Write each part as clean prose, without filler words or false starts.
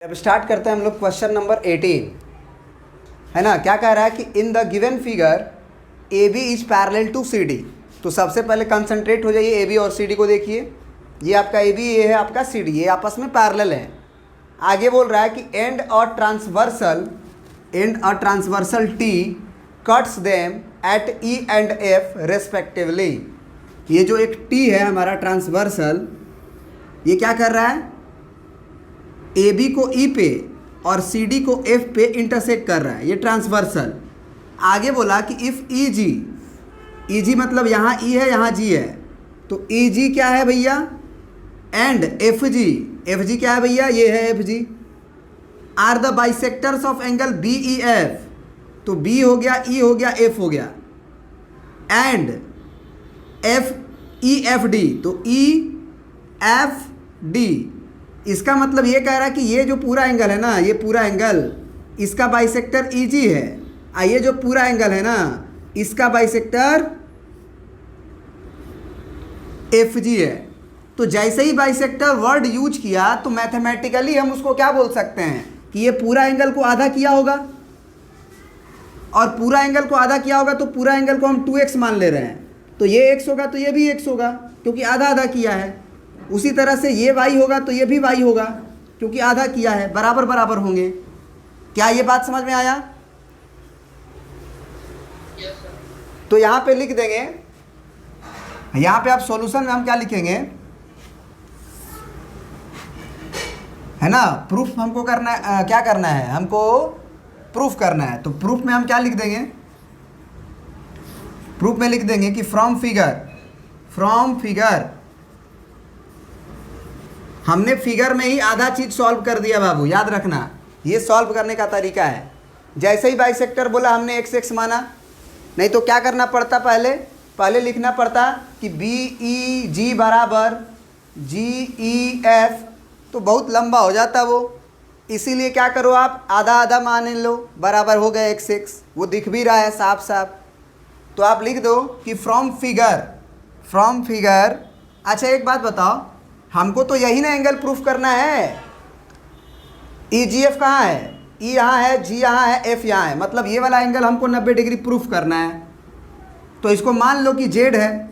अब स्टार्ट करते हैं हम लोग क्वेश्चन नंबर 18, है ना। क्या कह रहा है कि in the given figure A B is parallel to C D. तो सबसे पहले कंसंट्रेट हो जाइए, ए बी और सी डी को देखिए। ये आपका ए बी, ये है आपका सी डी, ये आपस में पैरेलल है। आगे बोल रहा है कि and a transversal T cuts them at E and F respectively. ये जो एक टी है हमारा ट्रांसवर्सल, ये क्या कर रहा है, ए बी को ई पे और सी डी को एफ पे इंटरसेक्ट कर रहा है, ये ट्रांसवर्सल। आगे बोला कि इफ़ ई जी मतलब यहाँ ई है यहाँ जी है, तो ई जी क्या है भैया, एंड एफ जी क्या है भैया, ये है F G, are the bisectors of angle B E F. तो बी हो गया, ई हो गया, एफ हो गया, and F E F D, तो ई एफ डी। इसका मतलब ये कह रहा है कि ये जो पूरा एंगल है ना, ये पूरा एंगल इसका बाइसेक्टर ई जी है, और ये जो पूरा एंगल है ना इसका बाइसेक्टर एफ जी है। तो जैसे ही बाइसेक्टर वर्ड यूज किया तो मैथमेटिकली हम उसको क्या बोल सकते हैं कि ये पूरा एंगल को आधा किया होगा, और पूरा एंगल को आधा किया होगा तो पूरा एंगल को हम 2x मान ले रहे हैं, तो ये x होगा तो ये भी x होगा क्योंकि आधा आधा किया है। उसी तरह से ये y होगा तो ये भी y होगा क्योंकि आधा किया है, बराबर बराबर होंगे। क्या ये बात समझ में आया? तो यहाँ पे लिख देंगे, यहाँ पे आप सॉल्यूशन में हम क्या लिखेंगे, है ना, प्रूफ हमको करना है। क्या करना है हमको, प्रूफ करना है। तो प्रूफ में हम क्या लिख देंगे, प्रूफ में लिख देंगे कि फ्रॉम फिगर हमने फिगर में ही आधा चीज सॉल्व कर दिया बाबू, याद रखना, ये सॉल्व करने का तरीका है। जैसे ही बाइसेक्टर बोला हमने एक्स एक्स माना, नहीं तो क्या करना पड़ता, पहले लिखना पड़ता कि बी ई जी बराबर जी ई एफ, तो बहुत लंबा हो जाता वो। इसीलिए क्या करो आप, आधा आधा मान लो, बराबर हो गए एक्स एक्स, वो दिख भी रहा है साफ साफ। तो आप लिख दो कि फ्रॉम फिगर। अच्छा एक बात बताओ, हमको तो यही ना एंगल प्रूफ करना है। ई जी एफ कहाँ है, ई यहाँ है, जी यहाँ है, एफ यहाँ है, मतलब ये वाला एंगल हमको 90 डिग्री प्रूफ करना है। तो इसको मान लो कि जेड है,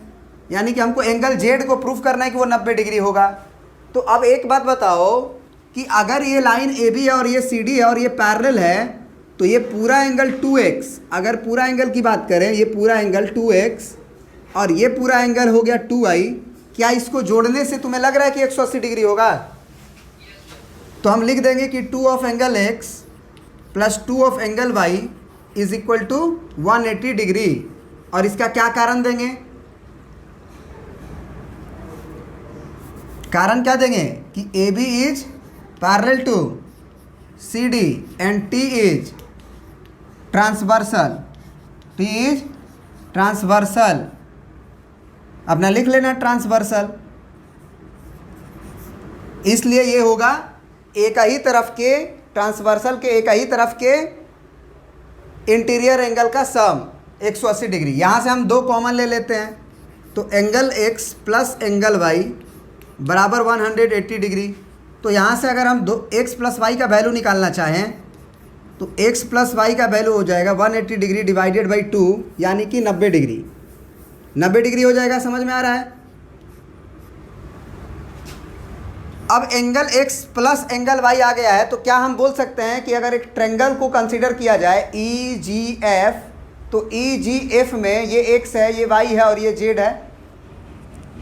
यानी कि हमको एंगल जेड को प्रूफ करना है कि वो 90 डिग्री होगा। तो अब एक बात बताओ कि अगर ये लाइन ए बी है और ये सी डी है और ये पैरेलल है, तो ये पूरा एंगल 2x, अगर पूरा एंगल की बात करें, ये पूरा एंगल 2x और ये पूरा एंगल हो गया 2y, क्या इसको जोड़ने से तुम्हें लग रहा है कि 180 डिग्री होगा? तो हम लिख देंगे कि 2 of angle x plus 2 of angle y is equal to 180 degree. और इसका क्या कारण देंगे, कारण क्या देंगे कि A B is parallel to C D and T is transversal. अपना लिख लेना ट्रांसवर्सल। इसलिए ये होगा एक ही तरफ के ट्रांसवर्सल के एक ही तरफ के इंटीरियर एंगल का सम 180 डिग्री। यहाँ से हम दो कॉमन ले लेते हैं, तो angle x plus angle y बराबर 180 डिग्री। तो यहाँ से अगर हम x प्लस वाई का वैल्यू निकालना चाहें तो x प्लस वाई का वैल्यू हो जाएगा 180 डिग्री डिवाइडेड बाई 2, यानी कि 90 डिग्री। 90 डिग्री हो जाएगा, समझ में आ रहा है? अब angle x plus angle y आ गया है, तो क्या हम बोल सकते हैं कि अगर एक ट्रायंगल को कंसीडर किया जाए ई जी एफ, तो ई जी एफ में ये x है, ये y है और ये z है।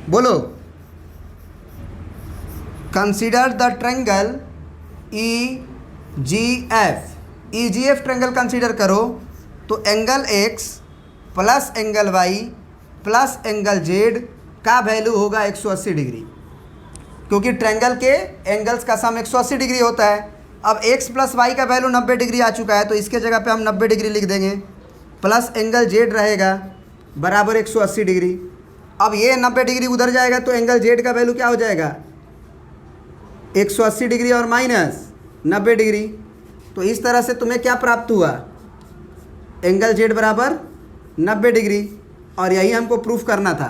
बोलो, consider the triangle E G F. E G F triangle consider करो, तो angle x plus angle y plus angle z का वैल्यू होगा 180 डिग्री, क्योंकि ट्रायंगल के एंगल्स का सम 180 डिग्री होता है। अब x प्लस वाई का वैल्यू 90 डिग्री आ चुका है, तो इसके जगह पे हम 90 डिग्री लिख देंगे, प्लस एंगल z रहेगा बराबर 180 डिग्री। अब ये 90 डिग्री उधर जाएगा तो एंगल z का वैल्यू क्या हो जाएगा, 180 डिग्री और माइनस 90 डिग्री। तो इस तरह से तुम्हें क्या प्राप्त हुआ, एंगल z बराबर 90 डिग्री। और यही हमको प्रूफ करना था,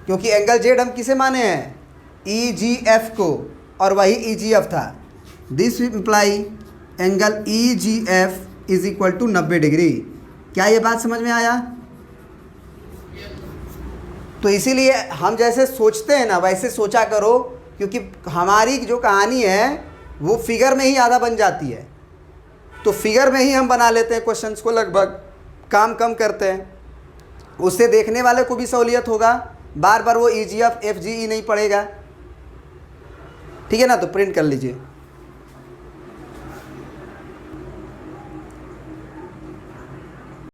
क्योंकि एंगल z हम किसे माने हैं, ई जी एफ को, और वही ई जी एफ था। This imply angle E G F is equal to 90 degree. क्या ये बात समझ में आया? तो इसीलिए हम जैसे सोचते हैं ना वैसे सोचा करो, क्योंकि हमारी जो कहानी है वो फिगर में ही आधा बन जाती है। तो फिगर में ही हम बना लेते हैं क्वेश्चंस को, लगभग काम कम करते हैं, उससे देखने वाले को भी सहूलियत होगा, बार बार वो ई जी एफ एफ जी ई नहीं पड़ेगा। ठीक है ना? तो प्रिंट कर लीजिए।